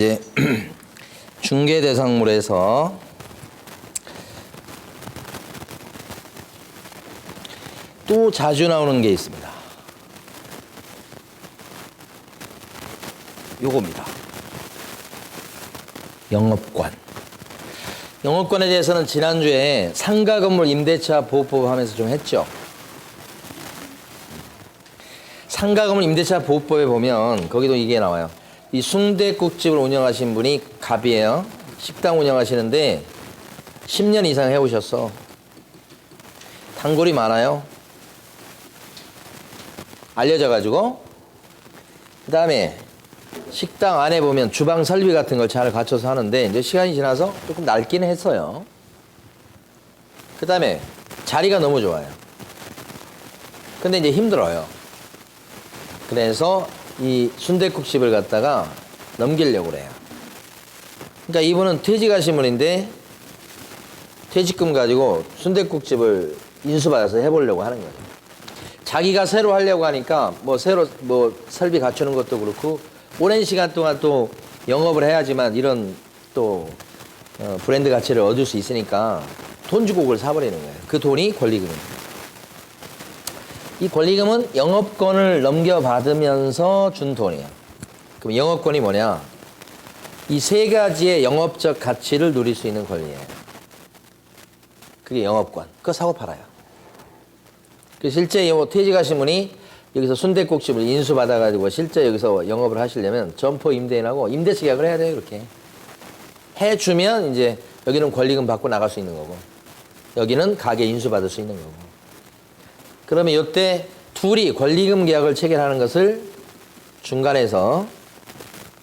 이제 중개대상물에서 또 자주 나오는 게 있습니다. 요겁니다. 영업관. 영업관에 대해서는 지난주에 상가건물 임대차 보호법 하면서 좀 했죠. 상가건물 임대차 보호법에 보면 거기도 이게 나와요. 이 순댓국집을 운영하신 분이 갑이에요. 식당 운영하시는데 10년 이상 해오셨어. 단골이 많아요. 알려져가지고. 그 다음에 식당 안에 보면 주방 설비 같은 걸 잘 갖춰서 하는데 이제 시간이 지나서 조금 낡기는 했어요. 그 다음에 자리가 너무 좋아요. 근데 이제 힘들어요. 그래서 이 순댓국집을 갖다가 넘기려고 그래요. 그러니까 이분은 퇴직하신 분인데 퇴직금 가지고 순댓국집을 인수받아서 해보려고 하는 거죠. 자기가 새로 하려고 하니까 새로 설비 갖추는 것도 그렇고 오랜 시간 동안 또 영업을 해야지만 이런 또 브랜드 가치를 얻을 수 있으니까 돈 주고 그걸 사버리는 거예요. 그 돈이 권리금입니다. 이 권리금은 영업권을 넘겨받으면서 준 돈이에요. 그럼 영업권이 뭐냐? 이 세 가지의 영업적 가치를 누릴 수 있는 권리예요. 그게 영업권. 그거 사고 팔아요. 실제 퇴직하신 분이 여기서 순댓국집을 인수받아가지고 실제 여기서 영업을 하시려면 점포 임대인하고 임대차 계약을 해야 돼요. 이렇게. 해주면 이제 여기는 권리금 받고 나갈 수 있는 거고 여기는 가게 인수받을 수 있는 거고. 그러면 이때 둘이 권리금 계약을 체결하는 것을 중간에서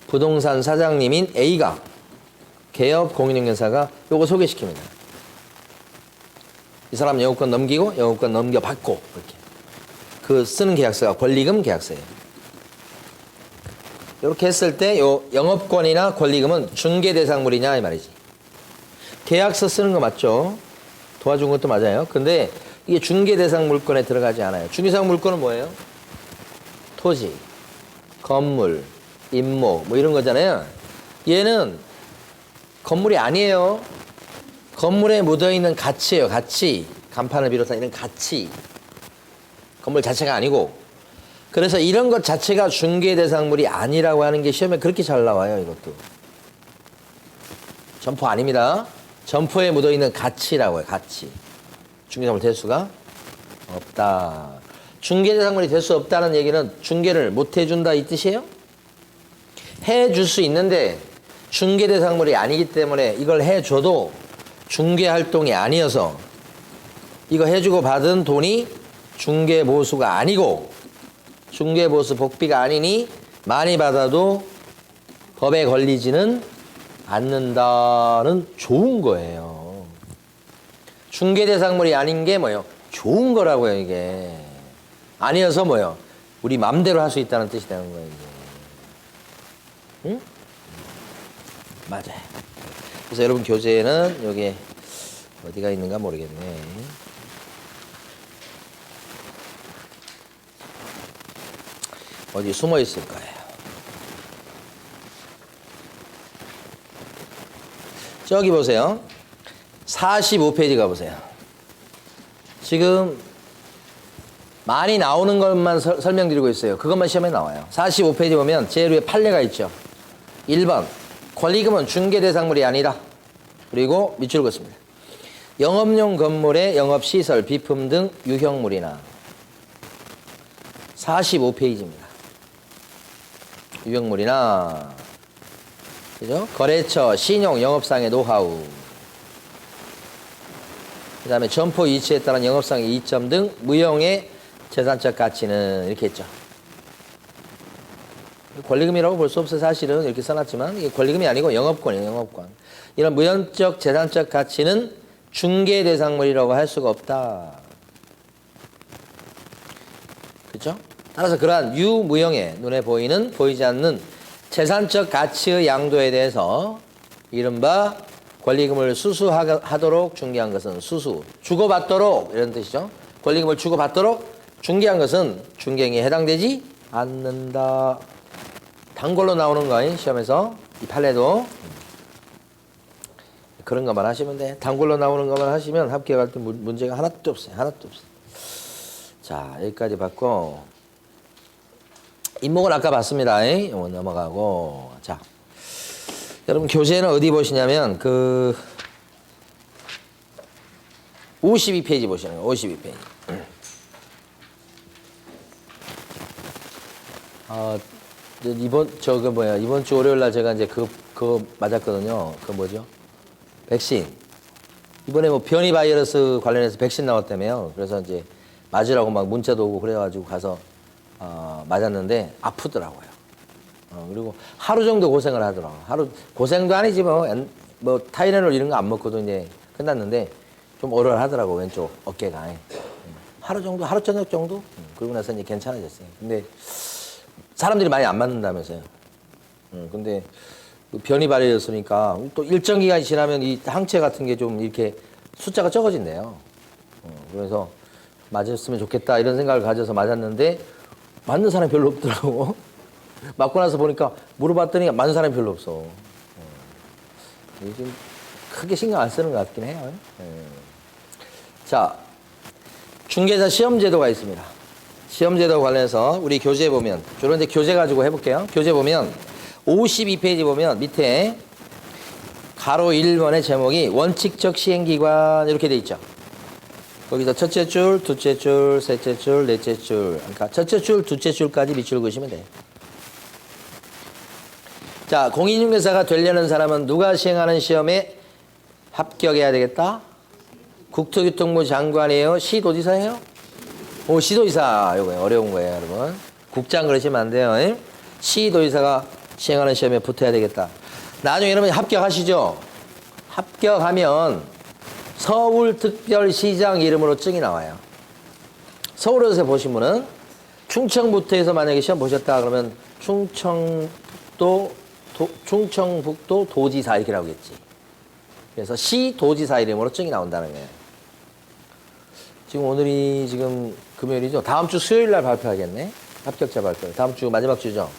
부동산 사장님인 A가 개업 공인중개사가 요거 소개시킵니다. 이 사람 영업권 넘기고 영업권 넘겨받고 이렇게. 그 쓰는 계약서가 권리금 계약서예요. 이렇게 했을 때 요 영업권이나 권리금은 중개대상물이냐 이 말이지. 계약서 쓰는 거 맞죠? 도와준 것도 맞아요. 근데 이게 중개대상 물권에 들어가지 않아요. 중개대상 물권은 뭐예요? 토지, 건물, 임목 이런 거잖아요. 얘는 건물이 아니에요. 건물에 묻어있는 가치예요. 가치. 간판을 비롯한 이런 가치. 건물 자체가 아니고. 그래서 이런 것 자체가 중개대상물이 아니라고 하는 게 시험에 그렇게 잘 나와요. 이것도. 점포 아닙니다. 점포에 묻어있는 가치라고 해요. 가치. 중개상물 될 수가 없다. 중개대상물이 될 수 없다는 얘기는 중개를 못 해준다 이 뜻이에요? 해줄 수 있는데 중개대상물이 아니기 때문에 이걸 해줘도 중개활동이 아니어서 이거 해주고 받은 돈이 중개보수가 아니고 중개보수 복비가 아니니 많이 받아도 법에 걸리지는 않는다는 좋은 거예요. 중개대상물이 아닌 게 뭐예요? 좋은 거라고요, 이게. 아니어서 뭐예요? 우리 맘대로 할 수 있다는 뜻이 되는 거예요, 이게. 응? 맞아요. 그래서 여러분 교재에는 여기 어디가 있는가 모르겠네. 어디 숨어 있을 거예요. 저기 보세요. 45페이지 가보세요. 지금 많이 나오는 것만 설명드리고 있어요. 그것만 시험에 나와요. 45페이지 보면 제일 위에 판례가 있죠. 1번 권리금은 중개대상물이 아니라 그리고 밑줄 긋습니다. 영업용 건물의 영업시설, 비품 등 유형물이나 45페이지입니다. 유형물이나 그죠? 거래처, 신용, 영업상의 노하우 그 다음에 점포 위치에 따른 영업상의 이점 등 무형의 재산적 가치는 이렇게 했죠. 권리금이라고 볼 수 없어요. 사실은 이렇게 써놨지만 이게 권리금이 아니고 영업권이에요. 영업권. 이런 무형적 재산적 가치는 중개대상물이라고 할 수가 없다. 그렇죠? 따라서 그러한 유무형의 눈에 보이는 보이지 않는 재산적 가치의 양도에 대해서 이른바 권리금을 수수하도록 중개한 것은 수수, 주고받도록 이런 뜻이죠. 권리금을 주고받도록 중개한 것은 중개행위에 해당되지 않는다. 단골로 나오는 거예요, 시험에서. 이 판례도 그런 것만 하시면 돼. 단골로 나오는 것만 하시면 합격할 때 문제가 하나도 없어요. 하나도 없어요. 자, 여기까지 봤고 인목은 아까 봤습니다. 이거 넘어가고 자, 여러분 교재는 어디 보시냐면 그 52페이지 보시는 거예요. 52페이지. 이번 주 월요일 날 제가 이제 그거 맞았거든요. 그 뭐죠? 백신. 이번에 뭐 변이 바이러스 관련해서 백신 나왔다며요. 그래서 이제 맞으라고 막 문자도 오고 그래가지고 가서 맞았는데 아프더라고요. 그리고 하루 정도 고생을 하더라고요. 하루 고생도 아니지 뭐 타이레놀 이런 거 안 먹고도 이제 끝났는데 좀 오열하더라고 왼쪽 어깨가. 하루 정도, 하루 저녁 정도? 그러고 나서 이제 괜찮아졌어요. 근데 사람들이 많이 안 맞는다면서요. 근데 변이 바이러스니까 또 일정 기간이 지나면 이 항체 같은 게 좀 이렇게 숫자가 적어진대요. 그래서 맞았으면 좋겠다 이런 생각을 가져서 맞았는데 맞는 사람이 별로 없더라고. 맞고 나서 보니까 물어봤더니 맞는 사람이 별로 없어. 요즘 크게 신경 안 쓰는 것 같긴 해요. 자, 중개사 시험제도가 있습니다. 시험제도 관련해서 우리 교재에 보면 주로 이제 교재 가지고 해볼게요. 교재 보면 52페이지 보면 밑에 가로 1번의 제목이 원칙적 시행기관 이렇게 돼 있죠. 거기서 첫째 줄, 둘째 줄, 셋째 줄, 넷째 줄. 그러니까 첫째 줄, 둘째 줄까지 밑줄 그으시면 돼요. 자, 공인중개사가 되려는 사람은 누가 시행하는 시험에 합격해야 되겠다? 국토교통부 장관이에요? 시도지사예요? 오, 시도지사. 이거 어려운 거예요, 여러분. 국장 그러시면 안 돼요. 시도지사가 시행하는 시험에 붙어야 되겠다. 나중에 여러분 합격하시죠? 합격하면 서울특별시장 이름으로 증이 나와요. 서울에서 보신 분은 충청북도에서 만약에 시험 보셨다 그러면 충청북도 도지사 이렇게 나오겠지. 그래서 시도지사 이름으로 증이 나온다는 거예요. 지금 오늘이 지금 금요일이죠. 다음 주 수요일 날 발표하겠네. 합격자 발표. 다음 주 마지막 주죠.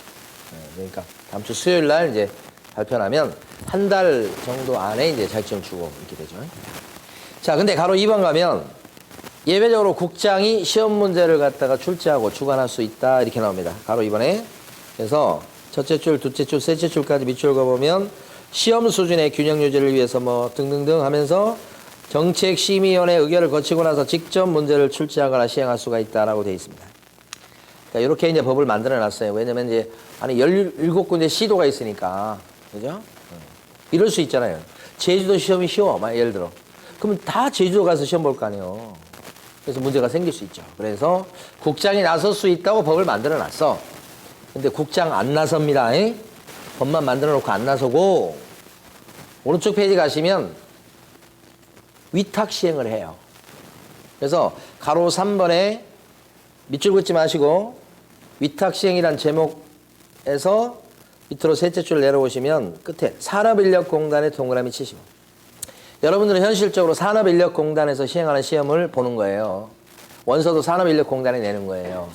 그러니까 다음 주 수요일 날 이제 발표하면 한 달 정도 안에 이제 자격증 주고 이렇게 되죠. 자, 근데 가로 2번 가면 예외적으로 국장이 시험 문제를 갖다가 출제하고 주관할 수 있다 이렇게 나옵니다. 가로 2번에. 그래서 첫째 줄, 둘째 줄, 셋째 줄까지 밑줄 그어보면 시험 수준의 균형 유지를 위해서 뭐 등등등 하면서 정책심의위원회 의결을 거치고 나서 직접 문제를 출제하거나 시행할 수가 있다라고 되어 있습니다. 그러니까 이렇게 이제 법을 만들어 놨어요. 왜냐면 이제 안에 17군데 시도가 있으니까. 그죠? 이럴 수 있잖아요. 제주도 시험이 쉬워. 예를 들어. 그러면 다 제주도 가서 시험 볼 거 아니에요. 그래서 문제가 생길 수 있죠. 그래서 국장이 나설 수 있다고 법을 만들어 놨어. 근데 국장 안 나섭니다. 법만 만들어 놓고 안 나서고 오른쪽 페이지 가시면 위탁 시행을 해요. 그래서 가로 3번에 밑줄 긋지 마시고 위탁 시행이란 제목에서 밑으로 셋째 줄 내려오시면 끝에 산업인력공단에 동그라미 치시고 여러분들은 현실적으로 산업인력공단에서 시행하는 시험을 보는 거예요. 원서도 산업인력공단에 내는 거예요.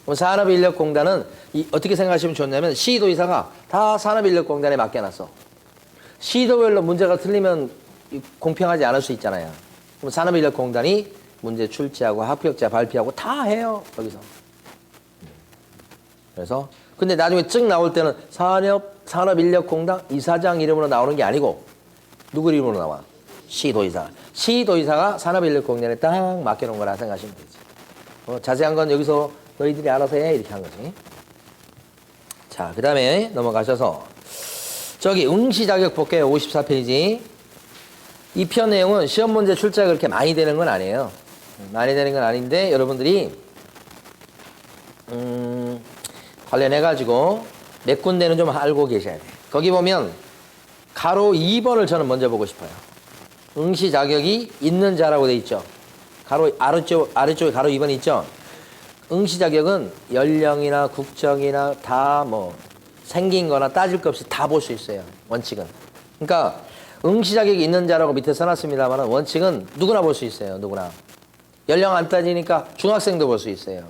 그럼 산업인력공단은 어떻게 생각하시면 좋냐면 시도지사가 다 산업인력공단에 맡겨놨어. 시도별로 문제가 틀리면 공평하지 않을 수 있잖아요. 그럼 산업인력공단이 문제 출제하고 합격자 발표하고 다 해요. 여기서. 그래서 근데 나중에 증 나올 때는 산업인력공단 이사장 이름으로 나오는 게 아니고 누구 이름으로 나와? 시도지사. 시도지사가 산업인력공단에 딱 맡겨놓은 거라 생각하시면 되지. 자세한 건 여기서 너희들이 알아서 해 이렇게 한 거지. 자, 그 다음에 넘어가셔서 저기 응시 자격 볼게요. 54페이지. 이 편 내용은 시험 문제 출제가 그렇게 많이 되는 건 아니에요. 많이 되는 건 아닌데 여러분들이 관련해가지고 몇 군데는 좀 알고 계셔야 돼요. 거기 보면 가로 2번을 저는 먼저 보고 싶어요. 응시 자격이 있는 자라고 돼 있죠. 가로 아래쪽에 가로 2번 있죠. 응시 자격은 연령이나 국적이나 다 뭐 생긴 거나 따질 것 없이 다 볼 수 있어요. 원칙은. 그러니까 응시 자격이 있는 자라고 밑에 써놨습니다만 원칙은 누구나 볼 수 있어요. 누구나. 연령 안 따지니까 중학생도 볼 수 있어요.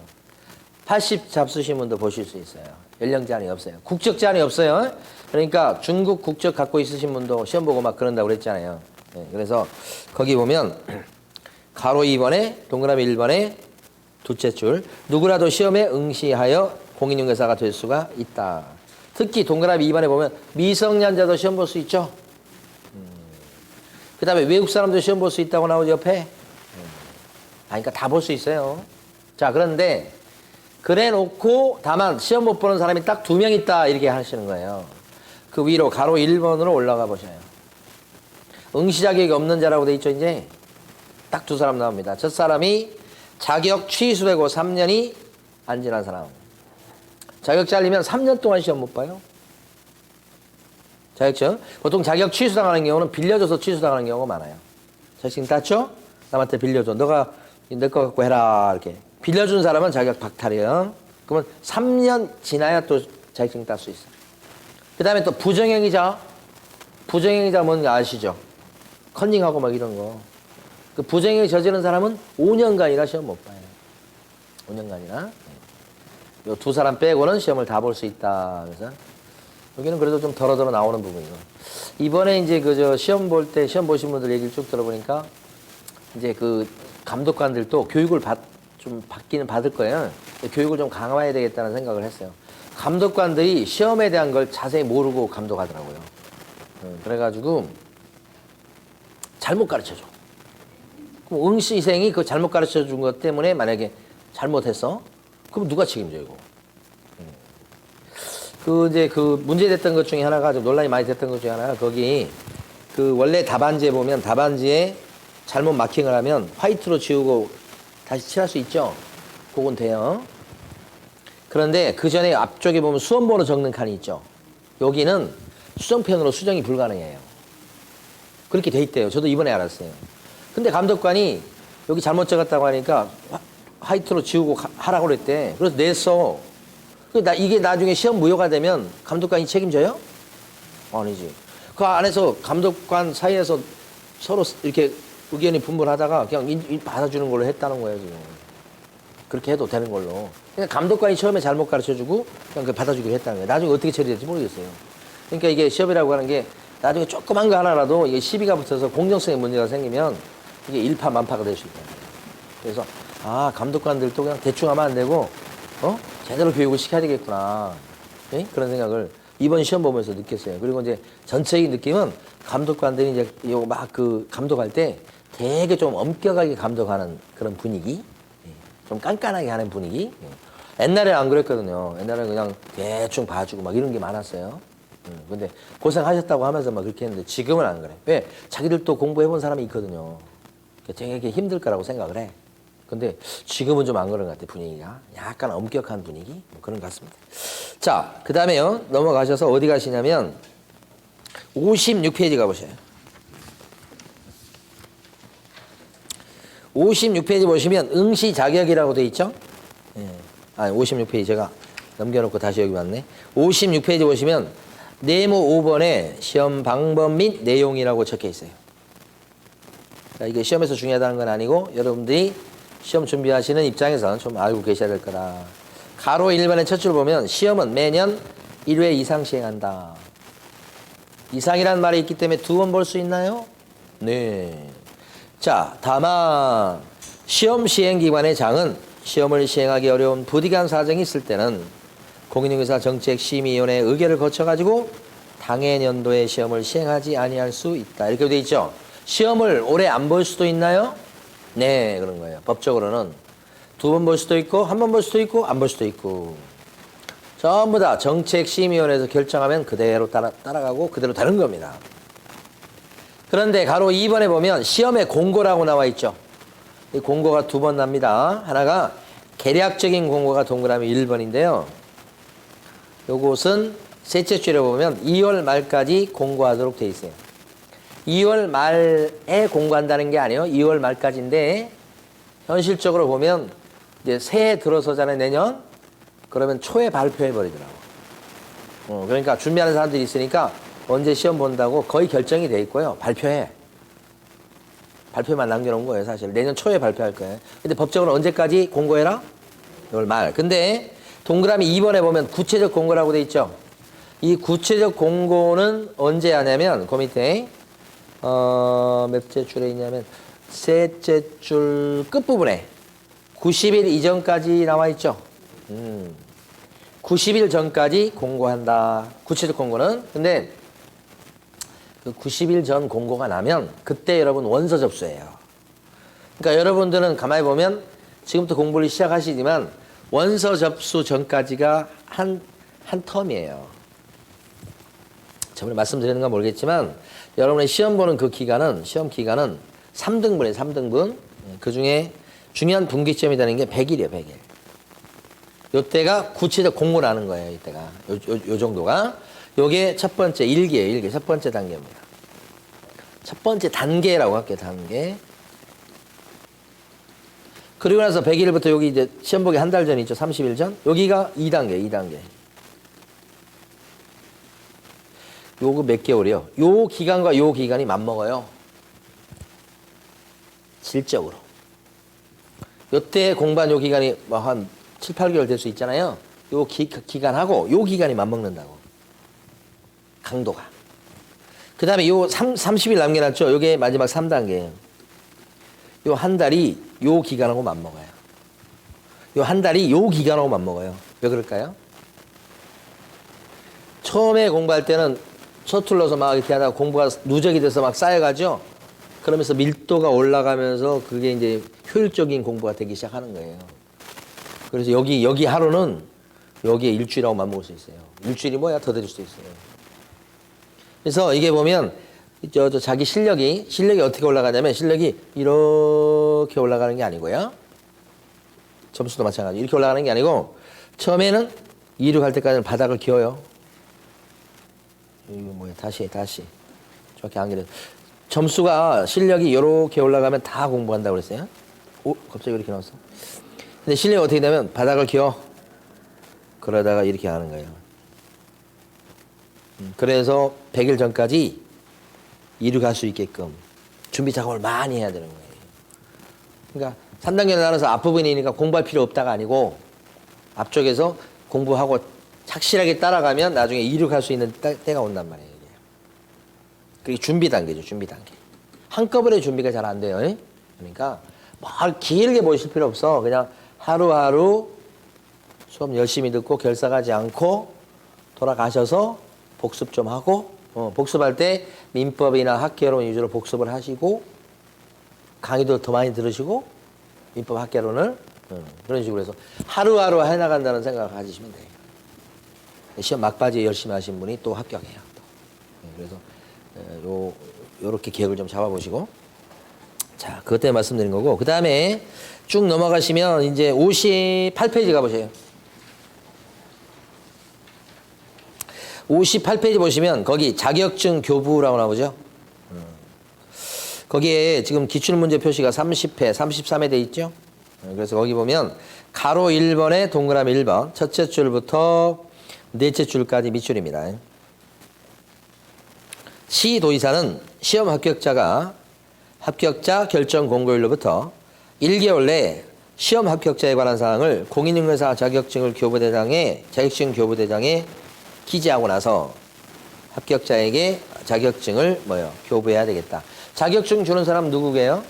80 잡수신 분도 보실 수 있어요. 연령 제한이 없어요. 국적 제한이 없어요. 그러니까 중국 국적 갖고 있으신 분도 시험 보고 막 그런다고 그랬잖아요. 네, 그래서 거기 보면 가로 2번에 동그라미 1번에 둘째 줄 누구라도 시험에 응시하여 공인중개사가 될 수가 있다. 특히 동그라미 2번에 보면 미성년자도 시험 볼 수 있죠. 그 다음에 외국 사람도 시험 볼 수 있다고 나오죠 옆에. 그러니까 다 볼 수 있어요. 자, 그런데 그래 놓고 다만 시험 못 보는 사람이 딱 2명 있다 이렇게 하시는 거예요. 그 위로 가로 1번으로 올라가 보셔요. 응시 자격이 없는 자라고 돼 있죠. 이제 딱 2사람 나옵니다. 첫 사람이 자격 취소되고 3년이 안 지난 사람. 자격 잘리면 3년 동안 시험 못 봐요. 자격증. 보통 자격 취소당하는 경우는 빌려줘서 취소당하는 경우가 많아요. 자격증 땄죠? 남한테 빌려줘. 너가 내 거 갖고 해라. 이렇게. 빌려준 사람은 자격 박탈이에요. 그러면 3년 지나야 또 자격증 딸 수 있어요. 그 다음에 또 부정행위자. 부정행위자 뭔지 아시죠? 컨닝하고 막 이런 거. 그 부정행위 저지른 사람은 5년간이나 시험 못 봐요. 5년간이나. 요 2사람 빼고는 시험을 다 볼 수 있다. 그래서 여기는 그래도 좀 덜어덜어 나오는 부분이고. 이번에 이제 시험 볼 때, 시험 보신 분들 얘기를 쭉 들어보니까 이제 그 감독관들도 교육을 좀 받기는 받을 거예요. 교육을 좀 강화해야 되겠다는 생각을 했어요. 감독관들이 시험에 대한 걸 자세히 모르고 감독하더라고요. 그래가지고 잘못 가르쳐줘. 그럼 응시생이 그 잘못 가르쳐 준 것 때문에 만약에 잘못했어? 그럼 누가 책임져, 이거? 이제 문제됐던 것 중에 하나가 좀 논란이 많이 됐던 것 중에 하나가 거기 원래 답안지에 보면 답안지에 잘못 마킹을 하면 화이트로 지우고 다시 칠할 수 있죠? 그건 돼요. 그런데 그 전에 앞쪽에 보면 수험번호 적는 칸이 있죠? 여기는 수정펜으로 수정이 불가능해요. 그렇게 돼 있대요. 저도 이번에 알았어요. 근데 감독관이 여기 잘못 적었다고 하니까 화이트로 지우고 하라고 그랬대. 그래서 냈어. 이게 나중에 시험 무효가 되면 감독관이 책임져요? 아니지. 그 안에서 감독관 사이에서 서로 이렇게 의견이 분분하다가 그냥 받아주는 걸로 했다는 거예요, 지금. 그렇게 해도 되는 걸로. 그러니까 감독관이 처음에 잘못 가르쳐주고 그냥 받아주기로 했다는 거예요. 나중에 어떻게 처리될지 모르겠어요. 그러니까 이게 시험이라고 하는 게 나중에 조그만 거 하나라도 이게 시비가 붙어서 공정성에 문제가 생기면 이게 일파만파가 될 수 있다. 그래서 감독관들도 그냥 대충 하면 안 되고 제대로 교육을 시켜야 되겠구나. 예? 그런 생각을 이번 시험 보면서 느꼈어요. 그리고 이제 전체적인 느낌은 감독관들이 이제 이거 막 감독할 때 되게 좀 엄격하게 감독하는 그런 분위기, 좀 깐깐하게 하는 분위기. 옛날에 안 그랬거든요. 옛날에 그냥 대충 봐주고 막 이런 게 많았어요. 근데 고생하셨다고 하면서 막 그렇게 했는데 지금은 안 그래. 왜? 자기들도 공부해본 사람이 있거든요. 되게 힘들 거라고 생각을 해. 근데 지금은 좀 안 그런 것 같아요, 분위기가. 약간 엄격한 분위기? 뭐 그런 것 같습니다. 자, 그 다음에요. 넘어가셔서 어디 가시냐면 56페이지 가보세요. 56페이지 보시면 응시 자격이라고 돼 있죠? 56페이지 제가 넘겨놓고 다시 여기 왔네. 56페이지 보시면 네모 5번에 시험 방법 및 내용이라고 적혀 있어요. 자, 이게 시험에서 중요하다는 건 아니고 여러분들이 시험 준비하시는 입장에서는 좀 알고 계셔야 될 거다. 가로 1번의 첫 줄 보면 시험은 매년 1회 이상 시행한다. 이상이라는 말이 있기 때문에 2번 볼 수 있나요? 네. 자, 다만 시험 시행기관의 장은 시험을 시행하기 어려운 부득이한 사정이 있을 때는 공인중개사 정책심의위원회의 의결을 거쳐가지고 당해 연도에 시험을 시행하지 아니할 수 있다. 이렇게 돼 있죠. 시험을 올해 안 볼 수도 있나요? 네, 그런 거예요. 법적으로는 2번 볼 수도 있고 1번 볼 수도 있고 안 볼 수도 있고 전부 다 정책심의위원회에서 결정하면 그대로 따라가고 그대로 되는 겁니다. 그런데 가로 2번에 보면 시험에 공고라고 나와 있죠. 이 공고가 2번 납니다. 하나가 계략적인 공고가 동그라미 1번인데요. 요것은 셋째 줄에 보면 2월 말까지 공고하도록 돼 있어요. 2월 말에 공고한다는 게 아니에요. 2월 말까지인데 현실적으로 보면 이제 새해 들어서잖아요, 내년. 그러면 초에 발표해 버리더라고. 그러니까 준비하는 사람들이 있으니까 언제 시험 본다고 거의 결정이 돼 있고요. 발표해. 발표만 남겨놓은 거예요, 사실. 내년 초에 발표할 거예요. 근데 법적으로 언제까지 공고해라? 2월 말. 근데 동그라미 2번에 보면 구체적 공고라고 돼 있죠. 이 구체적 공고는 언제 하냐면 그 밑에 몇째 줄에 있냐면 셋째 줄 끝부분에 90일 이전까지 나와 있죠. 90일 전까지 공고한다. 구체적 공고는. 근데 그 90일 전 공고가 나면 그때 여러분 원서 접수해요. 그러니까 여러분들은 가만히 보면 지금부터 공부를 시작하시지만 원서 접수 전까지가 한 텀이에요. 저번에 말씀드렸는가 모르겠지만 여러분의 시험 보는 그 기간은 시험 기간은 3등분이에요. 3등분. 그 중에 중요한 분기점이 되는 게 100일이에요. 100일. 요때가 구체적 공고라는 거예요. 이때가. 요 정도가. 요게 첫 번째 1기예요. 1기. 첫 번째 단계입니다. 첫 번째 단계라고 할게요. 단계. 그리고 나서 100일부터 여기 이제 시험 보기 한 달 전 있죠. 30일 전. 여기가 2단계. 2단계. 요거 몇 개월이요? 요 기간과 요 기간이 맞먹어요. 질적으로. 요때 공부한 요 기간이 뭐 한 7, 8개월 될 수 있잖아요. 요 기간하고 요 기간이 맞먹는다고. 강도가. 그 다음에 요 30일 남겨놨죠? 요게 마지막 3단계예요. 요 한 달이 요 기간하고 맞먹어요. 요 한 달이 요 기간하고 맞먹어요. 왜 그럴까요? 처음에 공부할 때는 서툴러서 막 이렇게 하다가 공부가 누적이 돼서 막 쌓여가죠? 그러면서 밀도가 올라가면서 그게 이제 효율적인 공부가 되기 시작하는 거예요. 그래서 여기 하루는 여기에 일주일하고 맞먹을 수 있어요. 일주일이 뭐야? 더 될 수도 있어요. 그래서 이게 보면 자기 실력이 어떻게 올라가냐면 실력이 이렇게 올라가는 게 아니고요. 점수도 마찬가지. 이렇게 올라가는 게 아니고 처음에는 이륙할 때까지는 바닥을 기어요. 이거 뭐야? 다시. 정확히 안 그래요. 점수가 실력이 이렇게 올라가면 다 공부한다고 그랬어요. 오, 갑자기 이렇게 나왔어. 근데 실력이 어떻게 되면 바닥을 기어. 그러다가 이렇게 하는 거예요. 그래서 100일 전까지 이륙할 수 있게끔 준비 작업을 많이 해야 되는 거예요. 그러니까 3단계를 나눠서 앞부분이니까 공부할 필요 없다가 아니고 앞쪽에서 공부하고 착실하게 따라가면 나중에 이륙할 수 있는 때가 온단 말이에요. 그게 준비 단계죠. 준비 단계. 한꺼번에 준비가 잘 안 돼요. 그러니까 뭐 길게 보실 필요 없어. 그냥 하루하루 수업 열심히 듣고 결석하지 않고 돌아가셔서 복습 좀 하고 복습할 때 민법이나 학개론 위주로 복습을 하시고 강의도 더 많이 들으시고 민법 학개론을 그런 식으로 해서 하루하루 해나간다는 생각을 가지시면 돼요. 시험 막바지에 열심히 하신 분이 또 합격해요. 그래서 요렇게 계획을 좀 잡아보시고 자 그것 때문에 말씀드린 거고 그 다음에 쭉 넘어가시면 이제 58페이지 가보세요. 58페이지 보시면 거기 자격증 교부라고 나오죠. 거기에 지금 기출문제 표시가 30회, 33회 돼 있죠. 그래서 거기 보면 가로 1번에 동그라미 1번 첫째 줄부터 넷째 줄까지 밑줄입니다. 시도지사는 시험 합격자 결정 공고일로부터 1개월 내에 시험 합격자에 관한 사항을 공인중개사 자격증 교부대장에 기재하고 나서 합격자에게 자격증을 교부해야 되겠다. 자격증 주는 사람 누구게요?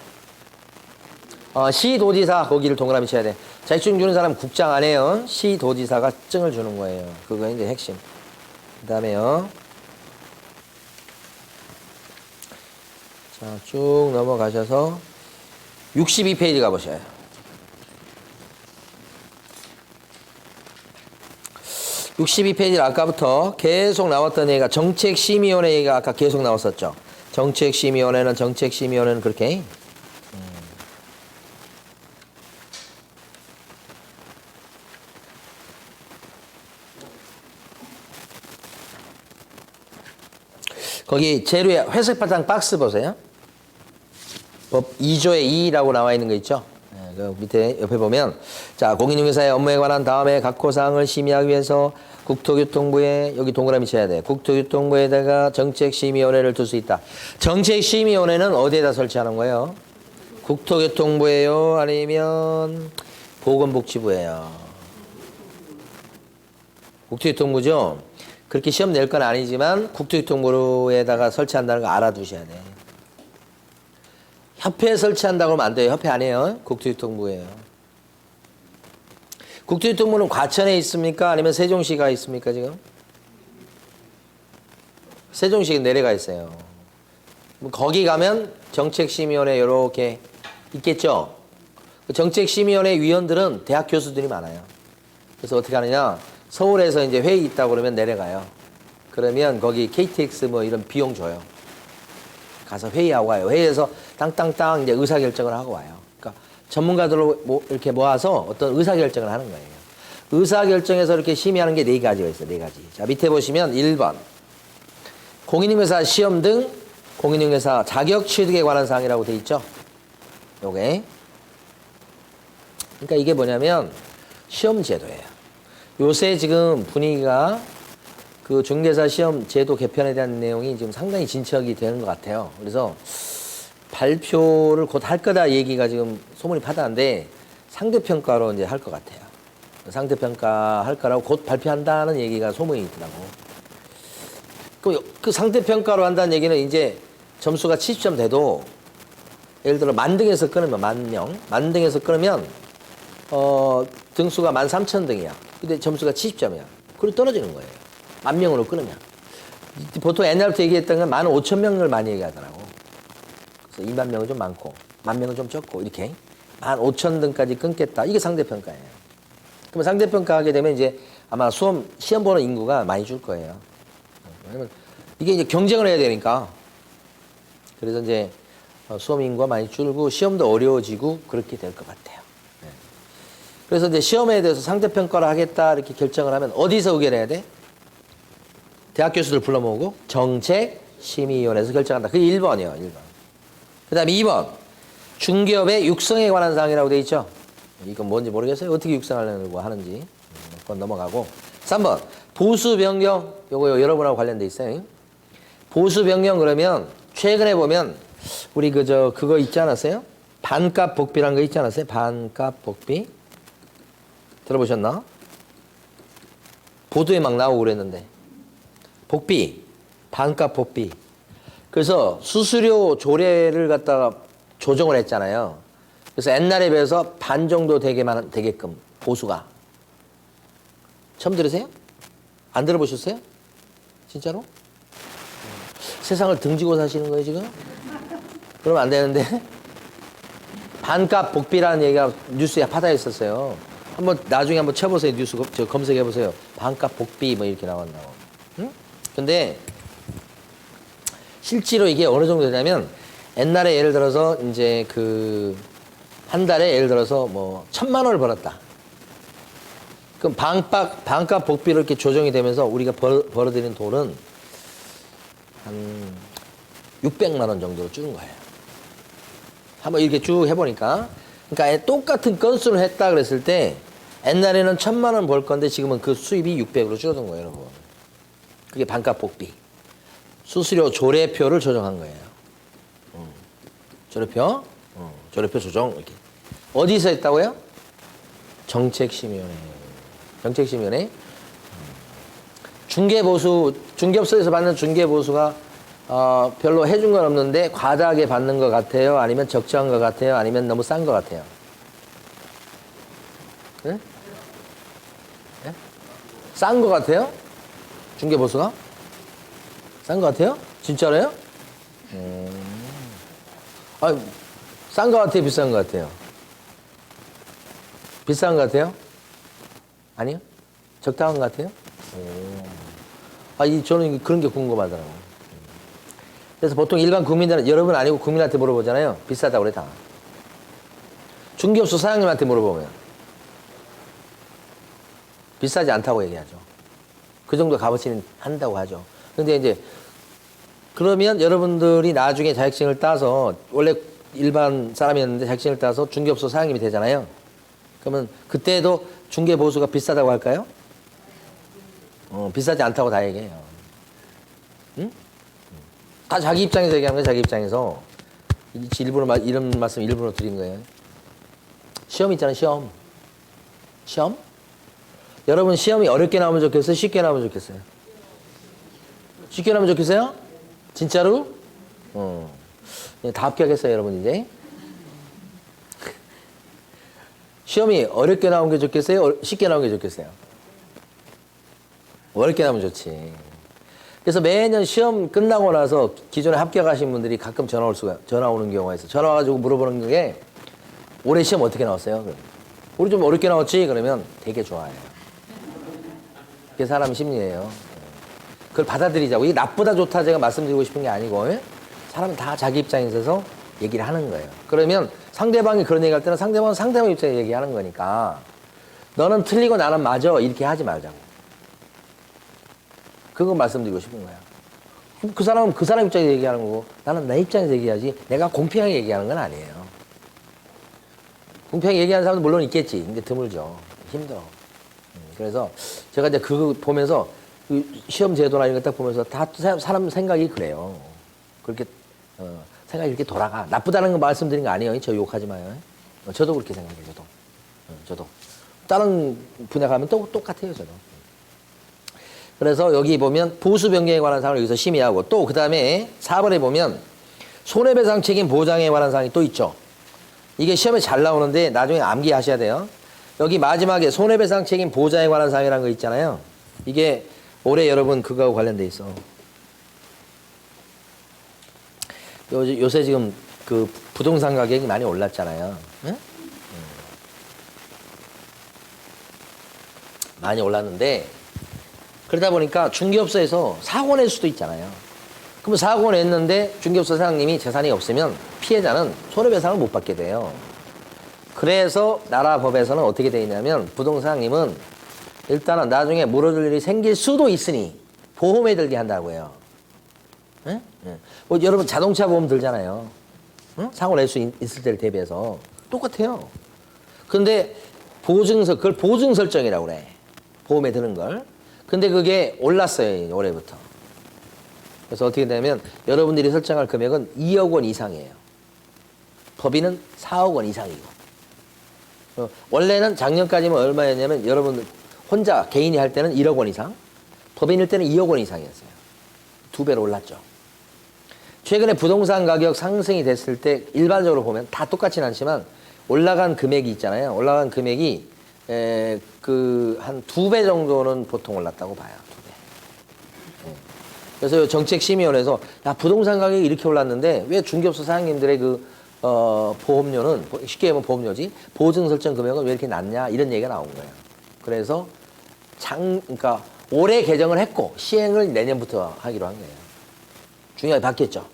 시도지사 거기를 동그라미 쳐야 돼. 자격증 주는 사람 국장 안 해요. 시도지사가 증을 주는 거예요. 그거 이제 핵심. 그 다음에요. 자, 쭉 넘어가셔서 62페이지 가보셔요. 62페이지를 아까부터 계속 나왔던 얘기가 정책심의위원회 얘기가 아까 계속 나왔었죠. 정책심의위원회는 그렇게 거기 재료에 회색 바탕 박스 보세요. 법 2조의 2라고 나와 있는 거 있죠. 그 밑에 옆에 보면 자 공인중개사의 업무에 관한 다음에 각호 사항을 심의하기 위해서 국토교통부에 여기 동그라미 쳐야 돼. 국토교통부에다가 정책심의위원회를 둘 수 있다. 정책심의위원회는 어디에다 설치하는 거예요? 국토교통부예요? 아니면 보건복지부예요? 국토교통부죠. 그렇게 시험 낼 건 아니지만 국토교통부에다가 설치한다는 거 알아두셔야 돼. 협회에 설치한다고 하면 안 돼요. 협회 아니에요. 국토교통부예요. 국토교통부는 과천에 있습니까? 아니면 세종시가 있습니까, 지금? 세종시가 내려가 있어요. 거기 가면 정책심의원회 이렇게 있겠죠? 정책심의원회 위원들은 대학 교수들이 많아요. 그래서 어떻게 하느냐? 서울에서 이제 회의 있다고 그러면 내려가요. 그러면 거기 KTX 뭐 이런 비용 줘요. 가서 회의하고 와요. 회의에서 땅땅땅 이제 의사결정을 하고 와요. 그러니까 전문가들로 이렇게 모아서 어떤 의사결정을 하는 거예요. 의사결정에서 이렇게 심의하는 게 네 가지가 있어요. 네 가지. 자, 밑에 보시면 1번. 공인중개사 시험 등 공인중개사 자격 취득에 관한 사항이라고 돼 있죠. 요게. 그러니까 이게 뭐냐면 시험 제도예요. 요새 지금 분위기가 그 중개사 시험 제도 개편에 대한 내용이 지금 상당히 진척이 되는 것 같아요. 그래서 발표를 곧 할 거다 얘기가 지금 소문이 파다한데 상대평가로 이제 할 것 같아요. 상대평가 할 거라고 곧 발표한다는 얘기가 소문이 있더라고. 그 상대평가로 한다는 얘기는 이제 점수가 70점 돼도 예를 들어 만등에서 끊으면 만등에서 끊으면 등수가 13,000등이야. 근데 점수가 70점이야. 그리고 떨어지는 거예요. 10,000명으로 끊으면. 보통 옛날부터 얘기했던 건 15,000명을 많이 얘기하더라고. 그래서 20,000명은 좀 많고 10,000명은 좀 적고 이렇게 15,000등까지 끊겠다. 이게 상대평가예요. 그러면 상대평가 하게 되면 이제 아마 시험 보는 인구가 많이 줄 거예요. 왜냐면 이게 이제 경쟁을 해야 되니까. 그래서 이제 수험 인구가 많이 줄고 시험도 어려워지고 그렇게 될 것 같아요. 그래서 이제 시험에 대해서 상대평가를 하겠다 이렇게 결정을 하면 어디서 의결해야 돼? 대학 교수들 불러 모으고 정책심의위원회에서 결정한다. 그게 1번이에요. 1번. 그 다음에 2번. 중개업의 육성에 관한 사항이라고 돼 있죠. 이건 뭔지 모르겠어요. 어떻게 육성하려고 하는지. 그건 넘어가고. 3번. 보수 변경. 요거 여러분하고 관련돼 있어요. 보수 변경 그러면 최근에 보면 우리 그거 있지 않았어요? 반값 복비라는 거 있지 않았어요? 반값 복비. 들어보셨나? 보도에 막 나오고 그랬는데. 복비. 반값 복비. 그래서 수수료 조례를 갖다가 조정을 했잖아요. 그래서 옛날에 비해서 반 정도 되게끔 보수가. 처음 들으세요? 안 들어보셨어요? 진짜로? 세상을 등지고 사시는 거예요, 지금? 그러면 안 되는데. 반값 복비라는 얘기가 뉴스에 파다에 있었어요. 나중에 한번 쳐보세요. 뉴스 검색해보세요. 반값 복비 뭐 이렇게 나왔나고. 응? 근데 실제로 이게 어느 정도 되냐면 옛날에 예를 들어서 이제 한 달에 예를 들어서 뭐 1,000만 원을 벌었다. 그럼 반값 복비로 이렇게 조정이 되면서 우리가 벌어들이는 돈은 한 600만 원 정도로 줄은 거예요. 한번 이렇게 쭉 해보니까. 그러니까 똑같은 건수를 했다 그랬을 때 옛날에는 1,000만 원 벌 건데 지금은 그 수입이 600으로 줄어든 거예요, 여러분. 그게 반값 복비. 수수료 조례표를 조정한 거예요. 조례표 조정 이렇게. 어디서 했다고요? 정책심의원회. 중개업소에서 받는 중개보수가 별로 해준 건 없는데 과다하게 받는 것 같아요? 아니면 적정한 것 같아요? 아니면 너무 싼 것 같아요? 네? 네? 싼 것 같아요? 중개보수가? 싼 것 같아요? 진짜로요? 싼 것 같아요? 비싼 것 같아요? 비싼 것 같아요? 아니요? 적당한 것 같아요? 저는 그런 게 궁금하더라고요. 그래서 보통 일반 국민들은 여러분 아니고 국민한테 물어보잖아요. 비싸다고 그래 다. 중개업소 사장님한테 물어보면 비싸지 않다고 얘기하죠. 그 정도 값어치는 한다고 하죠. 근데 이제 그러면 여러분들이 나중에 자격증을 따서 원래 일반 사람이었는데 자격증을 따서 중개업소 사장님이 되잖아요. 그러면 그때도 중개보수가 비싸다고 할까요? 비싸지 않다고 다 얘기해요. 응? 다 자기 입장에서 얘기하는 거예요. 자기 입장에서. 이런 말씀 일부러 드린 거예요. 시험 있잖아요. 시험. 여러분 시험이 어렵게 나오면 좋겠어요? 쉽게 나오면 좋겠어요? 쉽게 나오면 좋겠어요? 진짜로? 다 합격했어요, 여러분, 이제. 시험이 어렵게 나온 게 좋겠어요? 쉽게 나온 게 좋겠어요? 어렵게 나오면 좋지. 그래서 매년 시험 끝나고 나서 기존에 합격하신 분들이 가끔 전화 오는 경우가 있어요. 전화 와가지고 물어보는 게 올해 시험 어떻게 나왔어요? 우리 좀 어렵게 나왔지? 그러면 되게 좋아해요. 그게 사람 심리예요. 그걸 받아들이자고. 이게 나쁘다 좋다 제가 말씀드리고 싶은 게 아니고, 사람은 다 자기 입장에 있어서 얘기를 하는 거예요. 그러면 상대방이 그런 얘기할 때는 상대방은 상대방 입장에 얘기하는 거니까 너는 틀리고 나는 맞아 이렇게 하지 말자고. 그거 말씀드리고 싶은 거야. 그 사람은 그 사람 입장에서 얘기하는 거고 나는 내 입장에서 얘기하지 내가 공평하게 얘기하는 건 아니에요. 공평하게 얘기하는 사람도 물론 있겠지. 근데 드물죠. 힘들어. 그래서 제가 이제 그거 보면서 그 시험 제도나 이런 거 딱 보면서 다 사람 생각이 그래요. 그렇게 생각이 이렇게 돌아가. 나쁘다는 거 말씀드린 거 아니에요. 저 욕하지 마요. 저도 그렇게 생각해요. 저도. 다른 분야 가면 또 똑같아요. 저도. 그래서 여기 보면 보수 변경에 관한 사항을 여기서 심의하고 또 그 다음에 4번에 보면 손해배상 책임 보장에 관한 사항이 또 있죠. 이게 시험에 잘 나오는데 나중에 암기하셔야 돼요. 여기 마지막에 손해배상 책임 보장에 관한 사항이라는 거 있잖아요. 이게 올해 여러분 그거하고 관련돼 있어. 요새 지금 그 부동산 가격이 많이 올랐잖아요. 응? 많이 올랐는데 그러다 보니까 중개업소에서 사고 낼 수도 있잖아요. 그럼 사고 냈는데 중개업소 사장님이 재산이 없으면 피해자는 손해배상을 못 받게 돼요. 그래서 나라 법에서는 어떻게 되어 있냐면 부동산 사장님은 일단은 나중에 물어줄 일이 생길 수도 있으니 보험에 들게 한다고 해요. 응? 응. 뭐 여러분 자동차 보험 들잖아요. 응? 사고 낼 수 있을 때를 대비해서 똑같아요. 근데 그걸 보증 설정이라고 그래. 보험에 드는 걸. 근데 그게 올랐어요, 올해부터. 그래서 어떻게 되냐면 여러분들이 설정할 금액은 2억 원 이상이에요. 법인은 4억 원 이상이고. 원래는 작년까지만 얼마였냐면 여러분 혼자 개인이 할 때는 1억 원 이상, 법인일 때는 2억 원 이상이었어요. 2배로 올랐죠. 최근에 부동산 가격 상승이 됐을 때 일반적으로 보면 다 똑같지는 않지만 올라간 금액이 있잖아요. 올라간 금액이 한 2배 정도는 보통 올랐다고 봐요. 2배. 그래서 정책심의원에서 야 부동산 가격이 이렇게 올랐는데 왜 중개업소 사장님들의 보험료는 쉽게 얘기하면 보험료지 보증 설정 금액은 왜 이렇게 낮냐 이런 얘기가 나온 거예요. 그래서 그러니까 올해 개정을 했고 시행을 내년부터 하기로 한 거예요. 중요하게 바뀌었죠.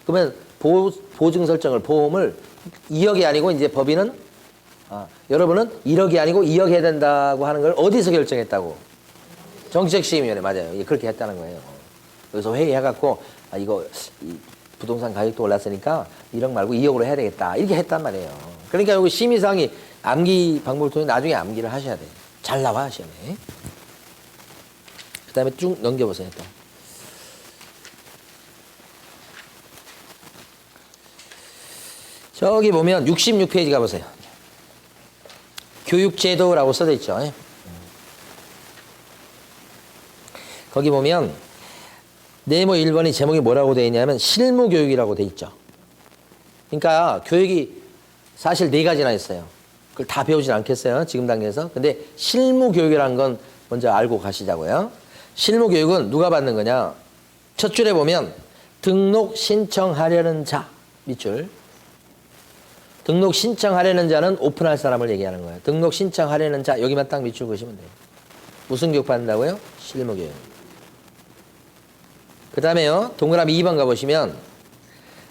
그러면 보증 설정을 보험을 2억이 아니고 이제 법인은 여러분은 1억이 아니고 2억 해야 된다고 하는 걸 어디서 결정했다고? 정책심의위원회 맞아요. 그렇게 했다는 거예요. 그래서 회의해갖고 이거 부동산 가격도 올랐으니까 1억 말고 2억으로 해야 되겠다. 이렇게 했단 말이에요. 그러니까 여기 심의사항이 암기 방법을 통해 나중에 암기를 하셔야 돼요. 잘 나와 시험에. 그 다음에 쭉 넘겨보세요. 또. 저기 보면 66페이지 가보세요. 교육제도라고 써져 있죠. 거기 보면 네모 1번이 제목이 뭐라고 되어 있냐면 실무교육이라고 되어 있죠. 그러니까 교육이 사실 4가지나 있어요. 그걸 다 배우진 않겠어요. 지금 단계에서. 근데 실무교육이라는 건 먼저 알고 가시자고요. 실무교육은 누가 받는 거냐. 첫 줄에 보면 등록 신청하려는 자 밑줄. 등록 신청하려는 자는 오픈할 사람을 얘기하는 거예요. 등록 신청하려는 자 여기만 딱 밑줄 그시면 돼요. 무슨 교육 받는다고요? 실무교육. 그 다음에요. 동그라미 2번 가보시면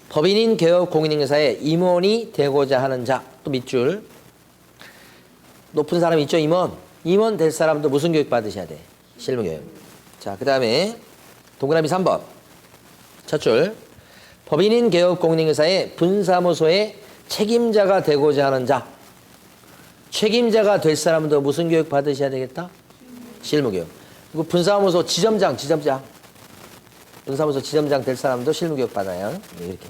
법인인 개업 공인인사에 임원이 되고자 하는 자 또 밑줄. 높은 사람 있죠? 임원 될 사람도 무슨 교육 받으셔야 돼? 실무교육. 자, 그 다음에 동그라미 3번 첫 줄. 법인인 개업 공인인사에 분사무소에 책임자가 되고자 하는 자. 책임자가 될 사람도 무슨 교육 받으셔야 되겠다? 실무교육. 그리고 분사무소 지점장. 분사무소 지점장 될 사람도 실무교육 받아요. 이렇게.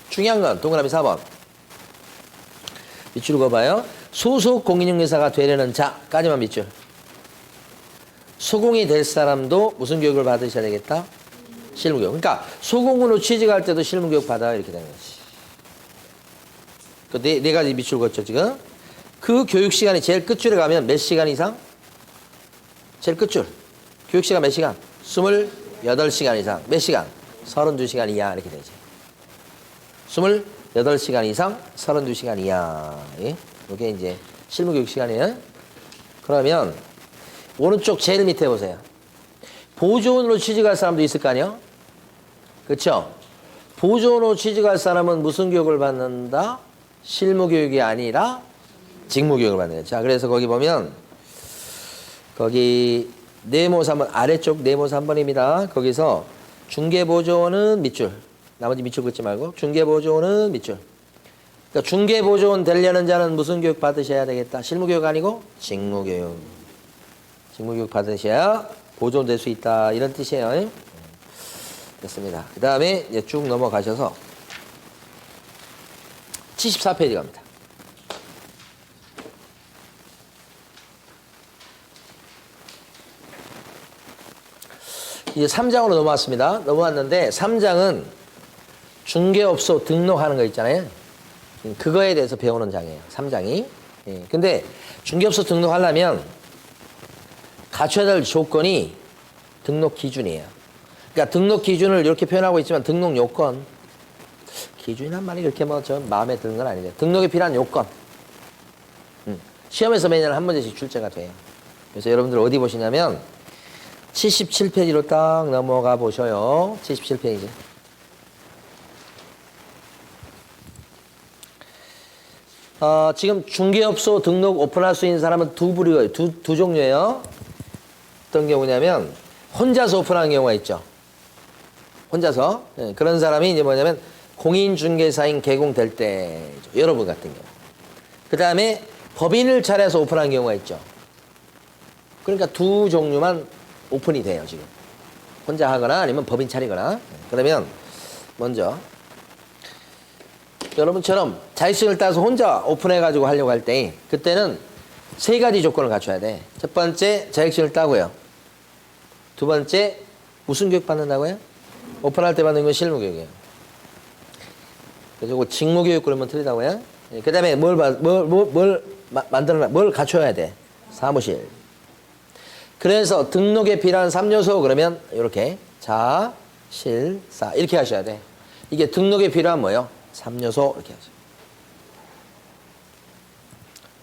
중요한 건 동그라미 4번. 밑줄 그어봐요. 소속 공인중개사가 되려는 자까지만 밑줄. 소공이 될 사람도 무슨 교육을 받으셔야 되겠다? 실무교육. 그러니까 소공으로 취직할 때도 실무교육 받아 이렇게 되는 거지. 그 네 가지 밑줄 걷죠 지금. 그 교육 시간이 제일 끝줄에 가면 몇 시간 이상? 제일 끝줄. 교육 시간 몇 시간? 28시간 이상. 몇 시간? 32시간 이하 이렇게 되지. 28시간 이상 32시간 이하. 예? 이게 이제 실무교육 시간이에요. 그러면 오른쪽 제일 밑에 보세요. 보조원으로 취직할 사람도 있을 거 아니에요? 그렇죠? 보조원으로 취직할 사람은 무슨 교육을 받는다? 실무교육이 아니라 직무교육을 받는 거죠. 자, 그래서 거기 보면 거기 네모사 한번 아래쪽 네모사 한 번입니다. 거기서 중개보조원은 밑줄. 나머지 밑줄 긋지 말고 중개보조원은 밑줄. 그러니까 중개보조원 되려는 자는 무슨 교육 받으셔야 되겠다? 실무교육 아니고 직무교육. 직무교육 받으셔야 보조원 될 수 있다. 이런 뜻이에요. 됐습니다. 그 다음에 이제 쭉 넘어가셔서 74페이지 갑니다. 이제 3장으로 넘어왔습니다. 넘어왔는데 3장은 중개업소 등록하는 거 있잖아요. 그거에 대해서 배우는 장이에요. 3장이. 예. 근데 중개업소 등록하려면 갖춰야 될 조건이 등록 기준이에요. 그러니까 등록 기준을 이렇게 표현하고 있지만 등록 요건. 기준이란 말이 이렇게 뭐 저 마음에 드는 건 아니죠. 등록에 필요한 요건. 시험에서 매년 한 문제씩 출제가 돼요. 그래서 여러분들 어디 보시냐면 77페이지로 딱 넘어가 보셔요. 77페이지. 지금 중개업소 등록 오픈할 수 있는 사람은 두 부류예요. 두 종류예요. 어떤 경우냐면 혼자서 오픈하는 경우가 있죠. 혼자서. 네, 그런 사람이 이제 뭐냐면 공인중개사인 개공될 때 여러분 같은 경우. 그 다음에 법인을 차려서 오픈하는 경우가 있죠. 그러니까 두 종류만 오픈이 돼요, 지금. 혼자 하거나 아니면 법인 차리거나. 그러면 먼저 여러분처럼 자격증을 따서 혼자 오픈해가지고 하려고 할 때 그때는 세 가지 조건을 갖춰야 돼. 첫 번째, 자격증을 따고요. 두 번째, 무슨 교육 받는다고요? 오픈할 때 받는 건 실무교육이에요. 그리고 직무교육 그러면 틀리다고요? 그 다음에 뭘 갖춰야 돼? 사무실. 그래서 등록에 필요한 3요소 그러면 이렇게 자, 실, 사 이렇게 하셔야 돼. 이게 등록에 필요한 뭐예요? 3요소 이렇게 하죠.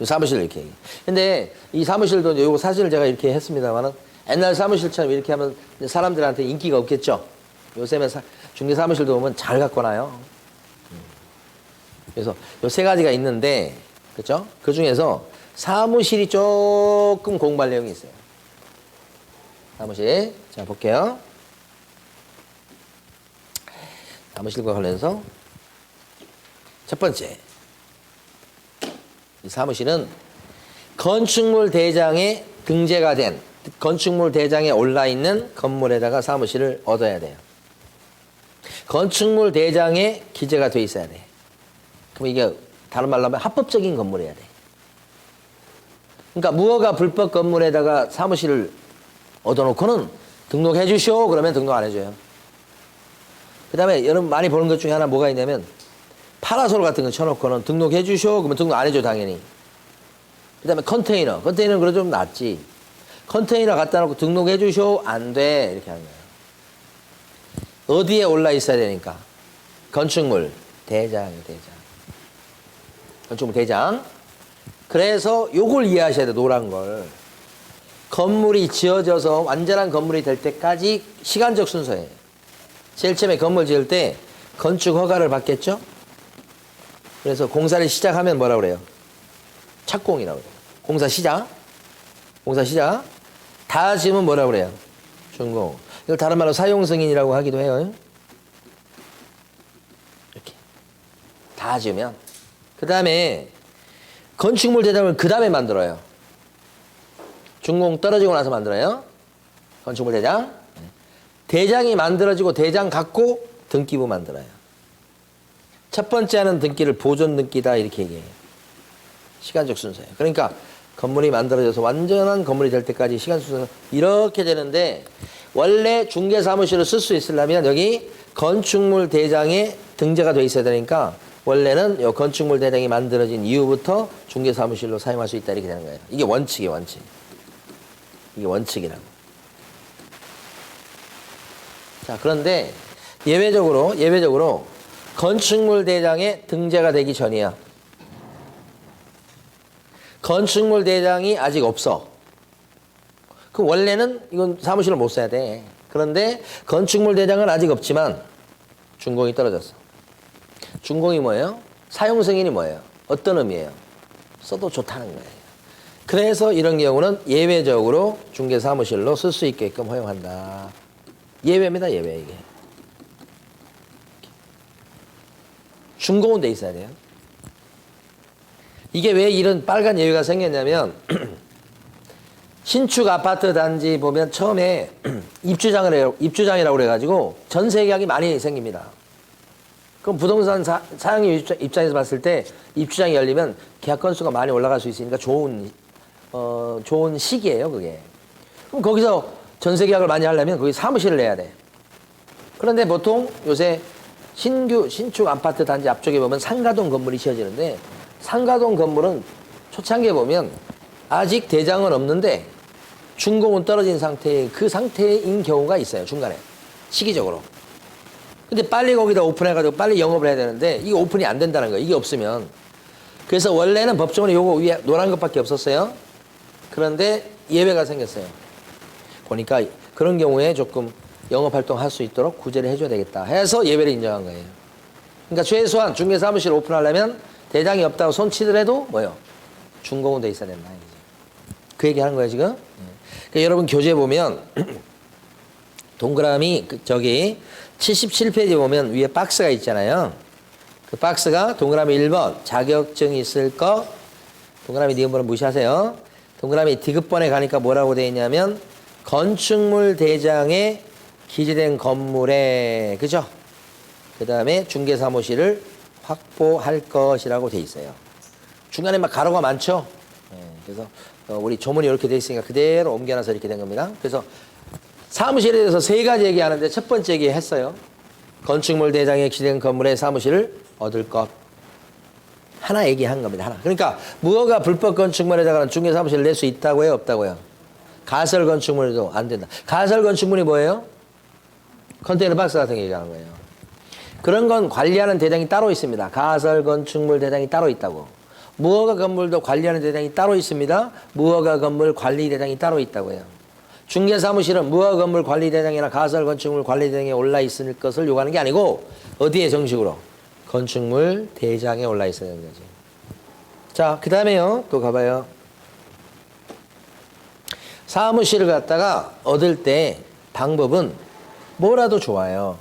사무실 이렇게 얘기해. 근데 이 사무실도 이거 사실 제가 이렇게 했습니다만은 옛날 사무실처럼 이렇게 하면 사람들한테 인기가 없겠죠. 요새는 중개 사무실도 보면 잘 갖고 놔요. 그래서 요 세 가지가 있는데, 그렇죠? 그 중에서 사무실이 조금 공부할 내용이 있어요. 사무실. 자, 볼게요. 사무실과 관련해서 첫 번째. 이 사무실은 건축물 대장에 등재가 된 건축물 대장에 올라있는 건물에다가 사무실을 얻어야 돼요. 건축물 대장에 기재가 돼 있어야 돼. 그럼 이게 다른 말로 하면 합법적인 건물이어야 돼. 그러니까 무허가 불법 건물에다가 사무실을 얻어놓고는 등록해 주시오 그러면 등록 안 해줘요. 그 다음에 여러분 많이 보는 것 중에 하나 뭐가 있냐면 파라솔 같은 거 쳐놓고는 등록해 주시오 그러면 등록 안 해줘 당연히. 그 다음에 컨테이너는 그래도 좀 낫지. 컨테이너 갖다 놓고 등록해 주시오 안 돼 이렇게 하는 거예요. 어디에 올라 있어야 되니까 건축물 대장이에요. 대장. 건축물 대장. 그래서 요걸 이해하셔야 돼. 노란 걸. 건물이 지어져서 완전한 건물이 될 때까지 시간적 순서예요. 제일 처음에 건물 지을 때 건축 허가를 받겠죠. 그래서 공사를 시작하면 뭐라고 그래요? 착공이라고 그래요. 공사 시작. 다 지으면 뭐라고 그래요? 준공. 이걸 다른 말로 사용 승인이라고 하기도 해요. 이렇게. 다 지으면. 그 다음에 건축물 대장을 그 다음에 만들어요. 준공 떨어지고 나서 만들어요. 건축물 대장. 대장이 만들어지고 대장 갖고 등기부 만들어요. 첫 번째 하는 등기를 보존 등기다 이렇게 얘기해요. 시간적 순서예요. 그러니까 건물이 만들어져서 완전한 건물이 될 때까지 시간 순서는 이렇게 되는데 원래 중개사무실을 쓸 수 있으려면 여기 건축물 대장에 등재가 돼 있어야 되니까 원래는 이 건축물 대장이 만들어진 이후부터 중개사무실로 사용할 수 있다 이렇게 되는 거예요. 이게 원칙이에요, 원칙. 이게 원칙이라고. 자, 그런데 예외적으로 건축물 대장에 등재가 되기 전이야. 건축물 대장이 아직 없어. 그럼 원래는 이건 사무실을 못 써야 돼. 그런데 건축물 대장은 아직 없지만 준공이 떨어졌어. 준공이 뭐예요? 사용 승인이 뭐예요? 어떤 의미예요? 써도 좋다는 거예요. 그래서 이런 경우는 예외적으로 중개사무실로 쓸 수 있게끔 허용한다. 예외입니다, 예외 이게. 준공은 돼 있어야 돼요. 이게 왜 이런 빨간 예외가 생겼냐면 신축 아파트 단지 보면 처음에 입주장이라고 그래가지고 전세 계약이 많이 생깁니다. 그럼 부동산 사장님 입장에서 봤을 때 입주장이 열리면 계약 건수가 많이 올라갈 수 있으니까 좋은 시기예요, 그게. 그럼 거기서 전세 계약을 많이 하려면 거기 사무실을 내야 돼. 그런데 보통 요새 신축 아파트 단지 앞쪽에 보면 상가동 건물이 지어지는데 상가동 건물은 초창기에 보면 아직 대장은 없는데 준공은 떨어진 상태의 그 상태인 경우가 있어요, 중간에. 시기적으로. 근데 빨리 거기다 오픈해가지고 빨리 영업을 해야 되는데 이게 오픈이 안 된다는 거예요, 이게 없으면. 그래서 원래는 법적으로 요거 위에 노란 것밖에 없었어요. 그런데 예외가 생겼어요. 보니까 그런 경우에 조금 영업활동 할 수 있도록 구제를 해줘야 되겠다 해서 예외를 인정한 거예요. 그러니까 최소한 중개사무실 오픈하려면 대장이 없다고 손치더라도 뭐요? 준공은 돼 있어야 된다. 그 얘기 하는 거예요, 지금. 그러니까 여러분 교재 보면 동그라미 저기 77페이지 보면 위에 박스가 있잖아요. 그 박스가 동그라미 1번 자격증이 있을 거, 동그라미 니은번은 무시하세요. 동그라미 디귿번에 가니까 뭐라고 되어 있냐면 건축물 대장에 기재된 건물에, 그죠? 그 다음에 중개사무실을 확보할 것이라고 돼 있어요. 중간에 막 가로가 많죠? 그래서 우리 조문이 이렇게 돼 있으니까 그대로 옮겨놔서 이렇게 된 겁니다. 그래서 사무실에 대해서 세 가지 얘기하는데 첫 번째 얘기했어요. 건축물 대장에 기재된 건물에 사무실을 얻을 것. 하나 얘기한 겁니다. 하나. 그러니까 무허가 불법 건축물에다가는 중개사무실을 낼 수 있다고요? 없다고요? 가설 건축물도 안 된다. 가설 건축물이 뭐예요? 컨테이너 박스 같은 거 얘기하는 거예요. 그런 건 관리하는 대장이 따로 있습니다. 가설 건축물 대장이 따로 있다고. 무허가 건물도 관리하는 대장이 따로 있습니다. 무허가 건물 관리 대장이 따로 있다고요. 중개사무실은 무허가 건물 관리 대장이나 가설 건축물 관리 대장에 올라 있을 것을 요구하는 게 아니고 어디에 정식으로? 건축물 대장에 올라 있어야 되는 거지. 자, 그 다음에요. 또 가봐요. 사무실을 갖다가 얻을 때 방법은 뭐라도 좋아요.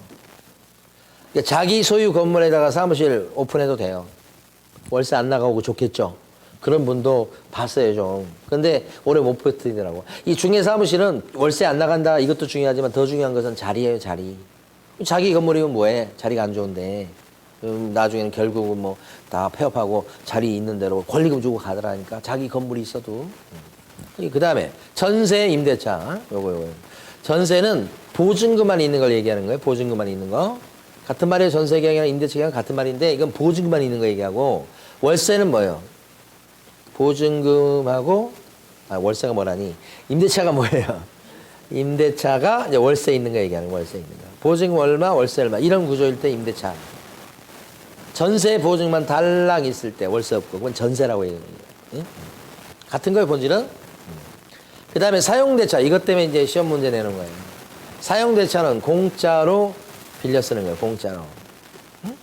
그러니까 자기 소유 건물에다가 사무실 오픈해도 돼요. 월세 안 나가고 좋겠죠. 그런 분도 봤어요, 좀. 근데 오래 못 버티더라고. 이 중개 사무실은 월세 안 나간다 이것도 중요하지만 더 중요한 것은 자리예요, 자리. 자기 건물이면 뭐해? 자리가 안 좋은데. 나중에는 결국은 뭐 다 폐업하고 자리 있는 대로 권리금 주고 가더라니까. 자기 건물이 있어도. 그 다음에 전세 임대차. 요거. 전세는 보증금만 있는 걸 얘기하는 거예요. 보증금만 있는 거. 같은 말이에요. 전세 계약이랑 임대차 계약은 같은 말인데 이건 보증금만 있는 거 얘기하고 월세는 뭐예요? 보증금하고 월세가 뭐라니? 임대차가 뭐예요? 임대차가 이제 월세 있는 거 얘기하는 거, 월세 있는 거. 보증금 얼마, 월세 얼마 이런 구조일 때 임대차. 전세 보증만 달랑 있을 때 월세 없고 그건 전세라고 얘기해요. 응? 같은 거예요, 본질은. 그 다음에 사용대차. 이것 때문에 이제 시험 문제 내는 거예요. 사용대차는 공짜로 빌려 쓰는 거예요, 공짜로. 응?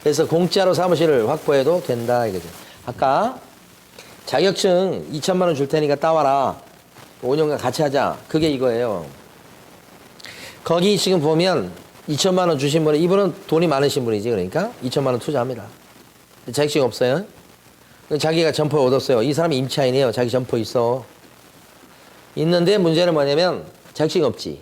그래서 공짜로 사무실을 확보해도 된다, 이거죠. 아까 자격증 2천만 원 줄 테니까 따와라. 5년간 같이 하자. 그게 이거예요. 거기 지금 보면 2천만 원 주신 분은 이분은 돈이 많으신 분이지, 그러니까 2천만 원 투자합니다. 자격증 없어요. 자기가 점포 얻었어요. 이 사람이 임차인이에요. 자기 점포 있어. 있는데 문제는 뭐냐면 자격증이 없지.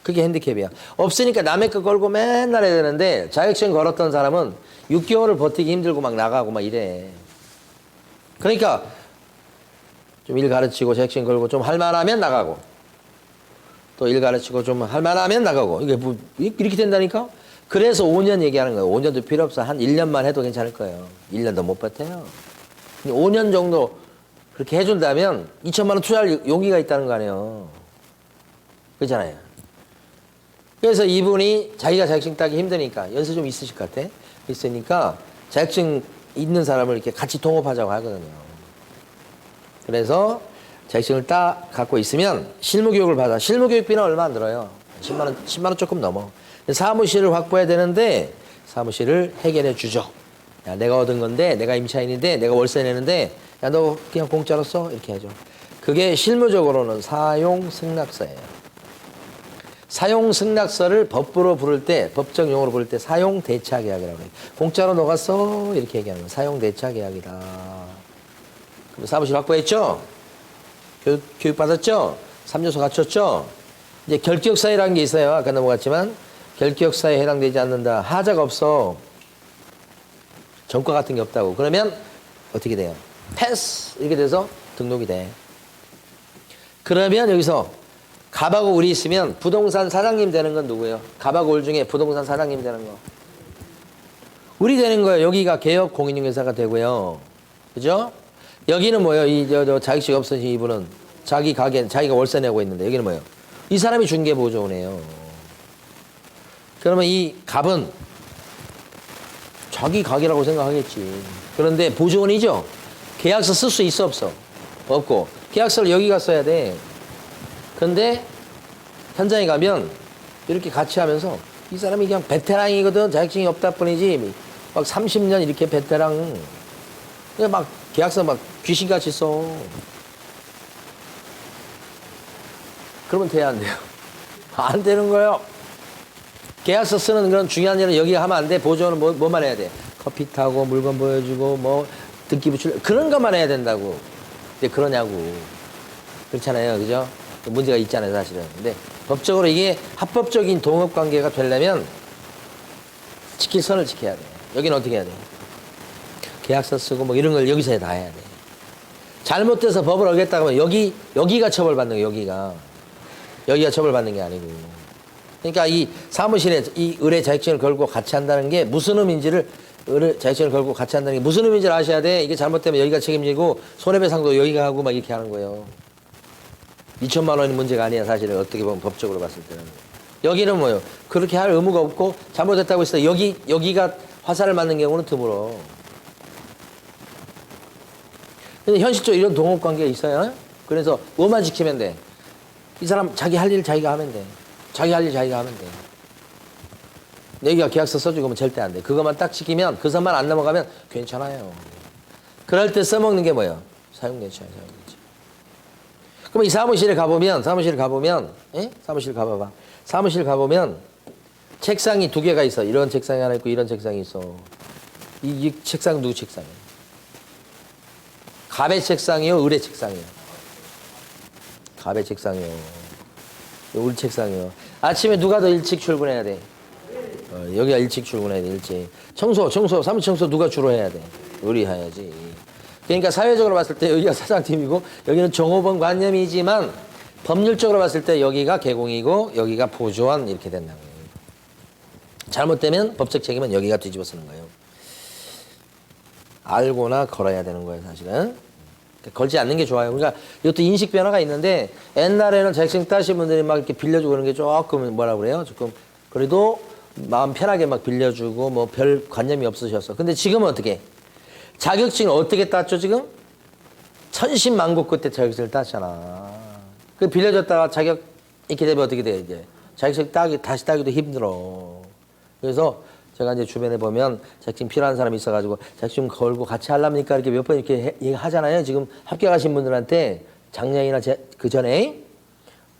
그게 핸디캡이야. 없으니까 남의 거 걸고 맨날 해야 되는데 자격증 걸었던 사람은 6개월을 버티기 힘들고 막 나가고 막 이래. 그러니까 좀 일 가르치고 자격증 걸고 좀 할만하면 나가고 또 일 가르치고 좀 할만하면 나가고 이게 뭐 이렇게 된다니까? 그래서 5년 얘기하는 거예요. 5년도 필요 없어. 한 1년만 해도 괜찮을 거예요. 1년도 못 버텨요. 5년 정도 그렇게 해준다면 2천만 원 투자할 용기가 있다는 거 아니에요. 그렇잖아요. 그래서 이분이 자기가 자격증 따기 힘드니까 연세 좀 있으실 것 같아. 있으니까 자격증 있는 사람을 이렇게 같이 동업하자고 하거든요. 그래서 자격증을 갖고 있으면 실무교육을 받아. 실무교육비는 얼마 안 들어요. 10만 원 조금 넘어. 사무실을 확보해야 되는데 사무실을 해결해 주죠. 야, 내가 얻은 건데, 내가 임차인인데, 내가 월세 내는데, 야, 너 그냥 공짜로 써? 이렇게 하죠. 그게 실무적으로는 사용승낙서예요. 사용승낙서를 법부로 부를 때, 법적 용어로 부를 때 사용대차계약이라고 해요. 공짜로 너가 써? 이렇게 얘기하는 거예요. 사용대차계약이다. 그럼 사무실 확보했죠? 교육 받았죠? 3요소 갖췄죠? 이제 결격사유라는 게 있어요. 아까 넘어갔지만. 결격사유에 해당되지 않는다. 하자가 없어. 전과 같은 게 없다고. 그러면 어떻게 돼요? 패스! 이렇게 돼서 등록이 돼. 그러면 여기서 갑하고 을이 있으면 부동산 사장님 되는 건 누구예요? 갑하고 을 중에 부동산 사장님 되는 거. 을이 되는 거예요. 여기가 개업 공인중개사가 되고요. 그죠? 여기는 뭐예요? 저 자격증 없으신 이분은 자기 가게, 자기가 월세 내고 있는데 여기는 뭐예요? 이 사람이 중개보조네요. 그러면 이 갑은 자기 가게라고 생각하겠지. 그런데 보조원이죠? 계약서 쓸 수 있어, 없어? 없고. 계약서를 여기가 써야 돼. 근데 현장에 가면 이렇게 같이 하면서 이 사람이 그냥 베테랑이거든. 자격증이 없다 뿐이지. 막 30년 이렇게 베테랑. 그냥 막 계약서 막 귀신같이 써. 그러면 돼야 안 돼요? 안 되는 거예요. 계약서 쓰는 그런 중요한 일은 여기 하면 안 돼. 보조는 뭐만 해야 돼? 커피 타고 물건 보여주고 뭐 등기 부출 그런 것만 해야 된다고. 근데 그러냐고. 그렇잖아요. 그죠? 문제가 있잖아요. 사실은. 근데 법적으로 이게 합법적인 동업관계가 되려면 지킬 선을 지켜야 돼. 여기는 어떻게 해야 돼? 계약서 쓰고 뭐 이런 걸 여기서 다 해야 돼. 잘못돼서 법을 어겼다고 하면 여기가 처벌받는 거예요. 여기가 처벌받는 게 아니고. 그러니까 이 사무실에 이 의뢰 자격증을 걸고 같이 한다는 게 무슨 의미인지를 의뢰 자격증을 걸고 같이 한다는 게 무슨 의미인지를 아셔야 돼. 이게 잘못되면 여기가 책임지고 손해배상도 여기가 하고 막 이렇게 하는 거예요. 2천만 원이 문제가 아니야. 사실은 어떻게 보면 법적으로 봤을 때는. 여기는 뭐예요? 그렇게 할 의무가 없고 잘못했다고 했을 때 여기가 화살을 맞는 경우는 드물어. 근데 현실적으로 이런 동업관계가 있어요. 그래서 뭐만 지키면 돼. 이 사람 자기 할 일 자기가 하면 돼. 자기 할 일 자기가 하면 돼. 여기가 계약서 써주고 하면 절대 안 돼. 그것만 딱 지키면 그 선만 안 넘어가면 괜찮아요. 그럴 때 써먹는 게 뭐예요? 사용대차예요. 사용대차. 그럼 이 사무실에 가보면 예? 사무실 가봐봐. 사무실 가보면 책상이 2개가 있어. 이런 책상이 하나 있고 이런 책상이 있어. 이 책상 누구 책상이에요? 갑의 책상이요? 을의 책상이요? 갑의 책상이요. 을 책상이요. 아침에 누가 더 일찍 출근해야 돼? 여기가 일찍 출근해야 돼, 일찍. 사무실 청소 누가 주로 해야 돼? 을이 해야지. 그러니까 사회적으로 봤을 때 여기가 사장팀이고 여기는 종업원 관념이지만 법률적으로 봤을 때 여기가 개공이고 여기가 보조원 이렇게 된다는 거예요. 잘못되면 법적 책임은 여기가 뒤집어 쓰는 거예요. 알고나 걸어야 되는 거예요, 사실은. 걸지 않는 게 좋아요. 그러니까 이것도 인식 변화가 있는데 옛날에는 자격증 따신 분들이 막 이렇게 빌려주고 그런 게 조금 뭐라 그래요? 조금 그래도 마음 편하게 막 빌려주고 뭐 별 관념이 없으셨어. 근데 지금은 어떻게? 자격증을 어떻게 땄죠, 지금? 천신만고 끝에 자격증을 땄잖아. 그 빌려줬다가 자격 이렇게 되면 어떻게 돼, 이제? 자격증 다시 따기도 힘들어. 그래서 제가 이제 주변에 보면 자격증 필요한 사람이 있어가지고 자격증 걸고 같이 하랍니까? 이렇게 몇 번 이렇게 얘기하잖아요. 지금 합격하신 분들한테 작년이나 그 전에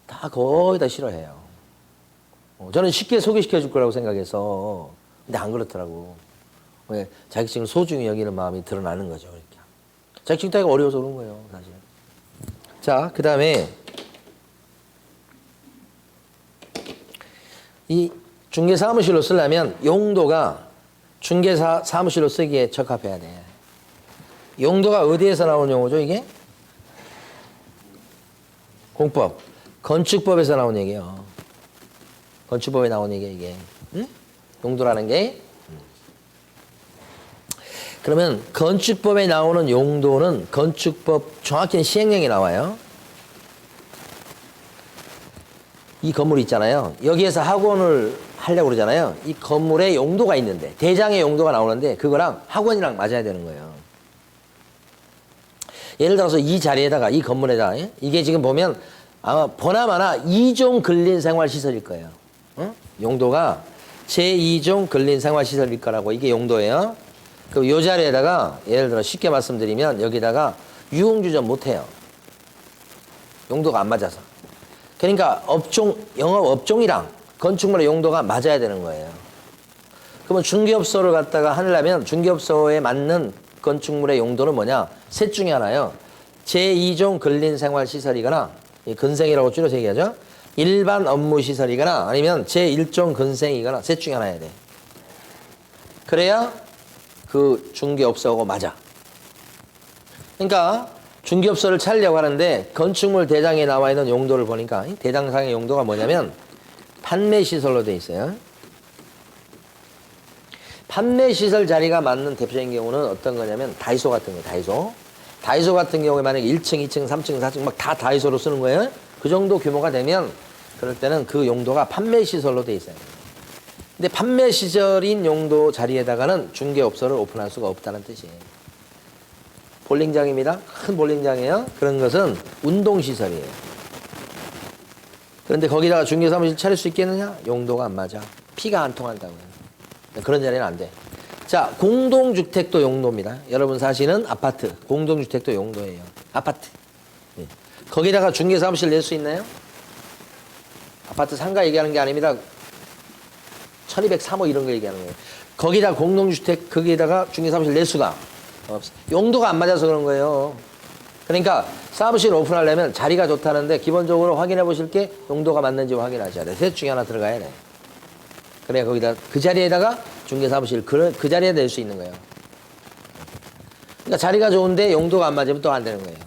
다 거의 다 싫어해요. 저는 쉽게 소개시켜 줄 거라고 생각해서. 근데 안 그렇더라고. 왜? 자격증을 소중히 여기는 마음이 드러나는 거죠. 이렇게. 자격증 따기가 어려워서 그런 거예요, 사실. 자, 그 다음에 이 중개사무실로 쓰려면 용도가 중개사 사무실로 쓰기에 적합해야 돼. 용도가 어디에서 나오는 용어죠, 이게? 공법. 건축법에서 나온 얘기예요. 건축법에 나온 얘기야, 이게. 응? 용도라는 게. 그러면 건축법에 나오는 용도는 건축법 정확히는 시행령에 나와요. 이 건물 있잖아요. 여기에서 학원을 하려고 그러잖아요. 이 건물에 용도가 있는데, 대장의 용도가 나오는데 그거랑 학원이랑 맞아야 되는 거예요. 예를 들어서 이 자리에다가, 이 건물에다가, 이게 지금 보면 아마 보나마나 2종 근린생활시설일 거예요. 어? 용도가 제2종 근린생활시설일 거라고, 이게 용도예요. 그럼 이 자리에다가 예를 들어 쉽게 말씀드리면 여기다가 유흥주점 못해요. 용도가 안 맞아서. 그러니까 영업업종이랑 건축물의 용도가 맞아야 되는 거예요. 그러면 중개업소를 갖다가 하려면 중개업소에 맞는 건축물의 용도는 뭐냐? 셋 중에 하나요. 제2종 근린생활시설이거나, 근생이라고 줄여서 얘기하죠. 일반 업무시설이거나 아니면 제1종 근생이거나 셋 중에 하나야 돼. 그래야 그 중개업소하고 맞아. 그러니까 중개업소를 차리려고 하는데 건축물 대장에 나와 있는 용도를 보니까 대장상의 용도가 뭐냐면 판매시설로 돼 있어요. 판매시설 자리가 맞는 대표적인 경우는 어떤 거냐면 다이소 같은 거예요. 다이소. 다이소 같은 경우에 만약에 1층, 2층, 3층, 4층 막 다 다이소로 쓰는 거예요. 그 정도 규모가 되면 그럴 때는 그 용도가 판매시설로 돼 있어요. 근데 판매시설인 용도 자리에다가는 중개업소를 오픈할 수가 없다는 뜻이에요. 볼링장입니다. 큰 볼링장이에요. 그런 것은 운동시설이에요. 그런데 거기다가 중개사무실 차릴 수 있겠느냐? 용도가 안 맞아. 피가 안 통한다고요. 그런 자리는 안 돼. 자, 공동주택도 용도입니다. 여러분 사시는 아파트, 공동주택도 용도예요. 아파트. 거기다가 중개사무실 낼 수 있나요? 아파트 상가 얘기하는 게 아닙니다. 1203호 이런 거 얘기하는 거예요. 거기다 공동주택, 거기에다가 중개사무실 낼 수가 없어. 용도가 안 맞아서 그런 거예요. 그러니까 사무실 오픈하려면 자리가 좋다는데 기본적으로 확인해 보실 게 용도가 맞는지 확인하셔야 돼. 셋 중에 하나 들어가야 돼. 그래야 거기다 그 자리에다가 중개사무실 그 자리에 낼 수 있는 거예요. 그러니까 자리가 좋은데 용도가 안 맞으면 또 안 되는 거예요.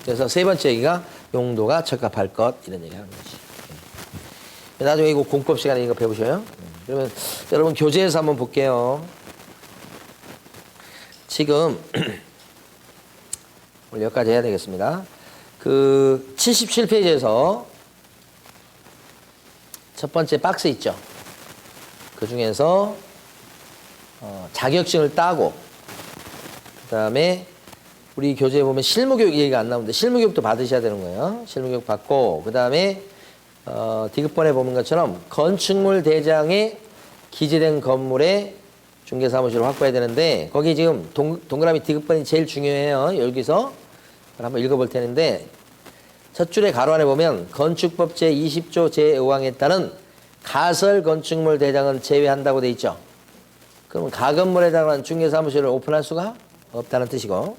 그래서 세 번째 얘기가 용도가 적합할 것, 이런 얘기 하는 거지. 나중에 이거 공법 시간에 이거 배우셔요. 그러면 여러분 교재에서 한번 볼게요. 지금 오늘 여기까지 해야 되겠습니다. 그 77페이지에서 첫 번째 박스 있죠. 그 중에서 자격증을 따고, 그 다음에 우리 교재에 보면 실무교육 얘기가 안 나오는데 실무교육도 받으셔야 되는 거예요. 실무교육 받고, 그 다음에 디귿번에 보는 것처럼 건축물 대장에 기재된 건물에 중개사무실을 확보해야 되는데, 거기 지금 동그라미 디귿번이 제일 중요해요. 여기서 한번 읽어볼 텐데, 첫 줄에 가로 안에 보면 건축법 제20조 제5항에 따른 가설 건축물 대장은 제외한다고 돼 있죠. 그럼 가건물에 해당하는 중개사무실을 오픈할 수가 없다는 뜻이고,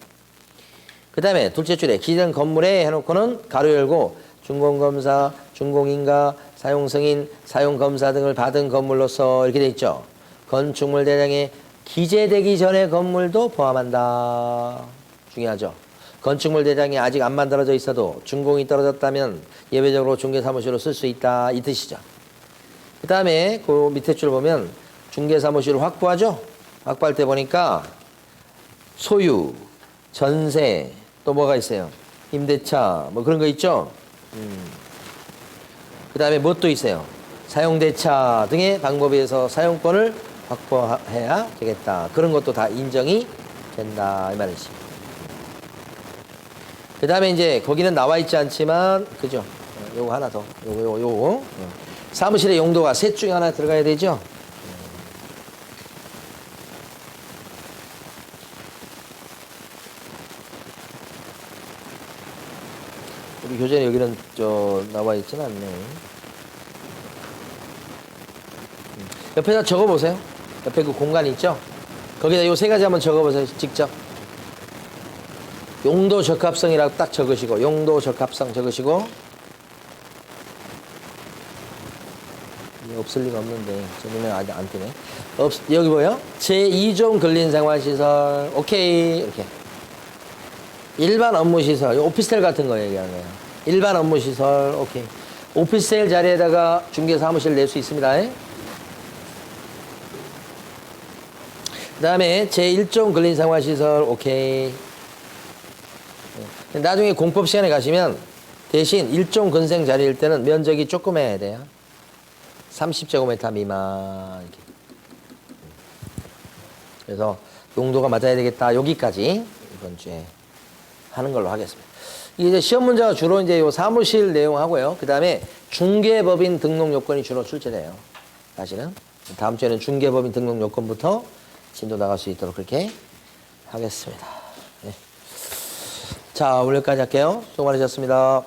그 다음에 둘째 줄에 기재된 건물에 해놓고는 가로 열고 준공검사, 준공인가, 사용승인, 사용검사 등을 받은 건물로서 이렇게 돼 있죠. 건축물 대장에 기재되기 전의 건물도 포함한다. 중요하죠. 건축물 대장이 아직 안 만들어져 있어도 준공이 떨어졌다면 예외적으로 중개사무실로 쓸 수 있다, 이 뜻이죠. 그 다음에 그 밑에 줄 보면 중개사무실을 확보하죠. 확보할 때 보니까 소유, 전세, 또 뭐가 있어요? 임대차, 뭐 그런 거 있죠. 그 다음에 뭣도 있어요? 사용대차 등의 방법에 의해서 사용권을 확보해야 되겠다. 그런 것도 다 인정이 된다, 이 말이지. 그 다음에 이제 거기는 나와 있지 않지만, 그죠? 요거 하나 더. 요거. 사무실의 용도가 셋 중에 하나 들어가야 되죠? 우리 교재는 여기는 나와 있지는 않네. 옆에다 적어보세요. 옆에 그 공간이 있죠? 거기다 요 세 가지 한번 적어보세요. 직접. 용도 적합성이라고 딱 적으시고, 용도 적합성 적으시고, 없을 리가 없는데, 저 눈에 아직 안 뜨네. 여기 뭐요? 제2종 근린생활시설, 오케이, 이렇게. 일반 업무시설, 오피스텔 같은 거 얘기하는 거예요. 일반 업무시설, 오케이. 오피스텔 자리에다가 중개사무실 낼 수 있습니다. 그 다음에 제1종 근린생활시설, 오케이. 나중에 공법 시간에 가시면 대신 1종 근생 자리일 때는 면적이 조금 해야 돼요. 30제곱미터 미만. 이렇게. 그래서 용도가 맞아야 되겠다. 여기까지 이번 주에 하는 걸로 하겠습니다. 이제 시험 문제가 주로 이제 요 사무실 내용하고요. 그 다음에 중개법인 등록 요건이 주로 출제돼요. 사실은 다음 주에는 중개법인 등록 요건부터 진도 나갈 수 있도록 그렇게 하겠습니다. 네. 자, 오늘까지 할게요. 수고 많으셨습니다.